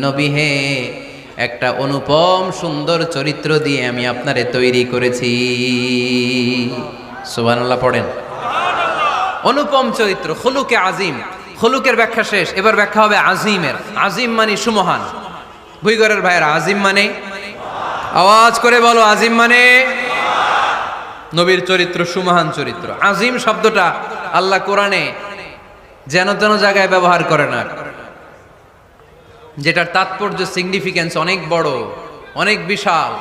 নবী হে, একটা অনুপম সুন্দর চরিত্র দিয়ে আমি আপনারে তৈরি করেছি। সুবহানাল্লাহ পড়েন। অনুপম চরিত্র, খুলুকে আজিম। খুলুকের ব্যাখ্যা শেষ, এবার ব্যাখ্যা হবে আজিমের। আজিম মানে সুমহান। ভুইগরের ভাইয়েরা, আজিম মানে, আওয়াজ করে বলো, আজিম মানে নবীর চরিত্র সুমহান চরিত্র। আজিম শব্দটা আল্লাহ কোরআনে যেন তেন জায়গায় ব্যবহার করে না, যেটার তাৎপর্য সিগনিফিকেন্স অনেক বড়, অনেক বিশাল,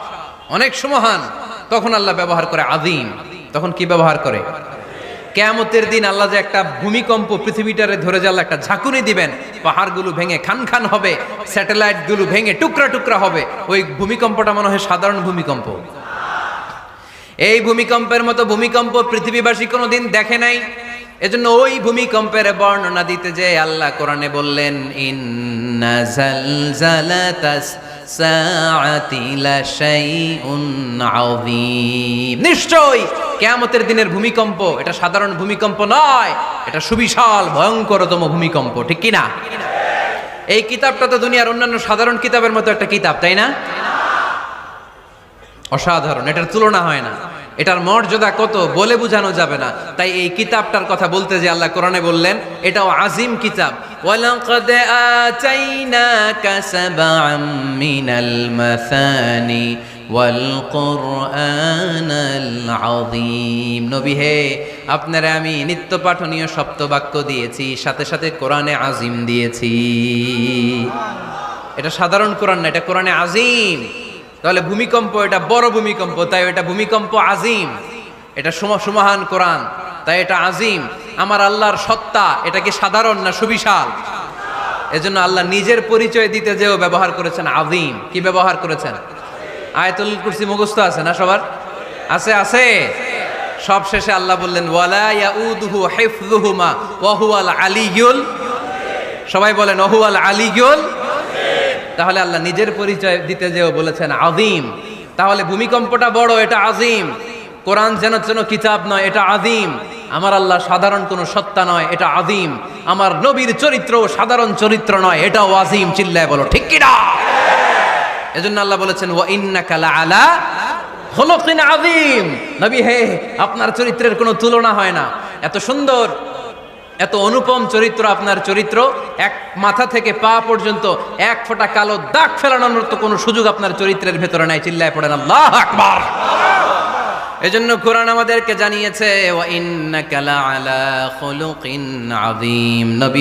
অনেক সুমহান, তখন আল্লাহ ব্যবহার করে আযীম। তখন কি ব্যবহার করে? কিয়ামতের দিন আল্লাহ যে একটা ভূমিকম্প পৃথিবীটারে ধরে যে আল্লাহ একটা ঝাঁকুনি দিবেন, পাহাড়গুলো ভেঙে খান খান হবে, স্যাটেলাইটগুলো ভেঙে টুকরা টুকরা হবে, ওই ভূমিকম্পটা মনে হয় সাধারণ ভূমিকম্প। এই ভূমিকম্পের মতো ভূমিকম্প পৃথিবীবাসী কোনোদিন দেখে নাই। এজন্য ওই ভূমিকম্পের বর্ণনা দিতে যে আল্লাহ কোরআনে বললেন, ইন্না জালজালাতাস সাআতি লাশাইউন আযীম। নিশ্চয়ই কিয়ামতের দিনের ভূমিকম্প এটা সাধারণ ভূমিকম্প নয়, এটা সুবিশাল ভয়ঙ্করতম ভূমিকম্প। ঠিক কি না? এই কিতাবটা তো দুনিয়ার অন্যান্য সাধারণ কিতাবের মতো একটা কিতাব, তাই না? অসাধারণ, এটার তুলনা হয় না। এটার মর্যাদা কত বলে বোঝানো যাবে না। তাই এই কিতাবটার কথা বলতে যে আল্লাহ কোরআনে বললেন এটাও আজিম কিতাব। ওয়ালাকাদ আতাইনাকা সাবআম মিনাল মাসানি ওয়াল কুরআনাল আযীম। নবী হে, আপনারে আমি নিত্য পাঠনীয় সপ্তবাক্য দিয়েছি, সাথে সাথে কোরআনে আজিম দিয়েছি। এটা সাধারণ কোরআন না, এটা কোরআনে আজিম। তাহলে ভূমিকম্প এটা বড় ভূমিকম্প, তাই এটা ভূমিকম্প আজিম। এটা সুমহান কোরআন, তাই এটা আজিম। আমার আল্লাহর সত্তা এটা কি সাধারণ না সুবিশাল? এজন্য আল্লাহ নিজের পরিচয় দিতে যেও ব্যবহার করেছেন আজিম। কি ব্যবহার করেছেন? আয়াতুল কুরসি মুখস্থ আছে না সবার? আছে, আছে। সব শেষে আল্লাহ বললেন ওয়ালা ইয়াউদুহু হিফযুহুমা ওয়া হুয়াল আলিয়্যুল। সবাই বলেন ওয়া হুয়াল আলিয়্যুল। তাহলে আল্লাহ নিজের পরিচয় দিতে যেও বলেছেন আযীম। তাহলে ভূমিকম্পটা বড়, এটা আযীম। কোরআন যেন যেন কিতাব নয়, এটা আযীম। আমার আল্লাহ সাধারণ কোনো সত্তা নয়, এটা আযীম। আমার নবীর চরিত্র সাধারণ চরিত্র নয়, এটাও আযীম। চিল্লায় বলো ঠিক কি না? এজন্য আল্লাহ বলেছেন ওয়া ইন্নাকা লাআলা খুলুকিন আযীম। নবী হে, আপনার চরিত্রের কোনো তুলনা হয় না। এত সুন্দর, এত অনুপম চরিত্র আপনার চরিত্র। এক মাথা থেকে পা পর্যন্ত এক ফোঁটা কালো দাগ ফেলানোর তো কোনো সুযোগ আপনার চরিত্রের ভেতরে নাই। চিল্লায় পড়েন আল্লাহু আকবার। এজন্য কোরআন আমাদেরকে জানিয়েছে ওয়া ইন্নাকা লাআলা খুলুকিন আযীম। নবী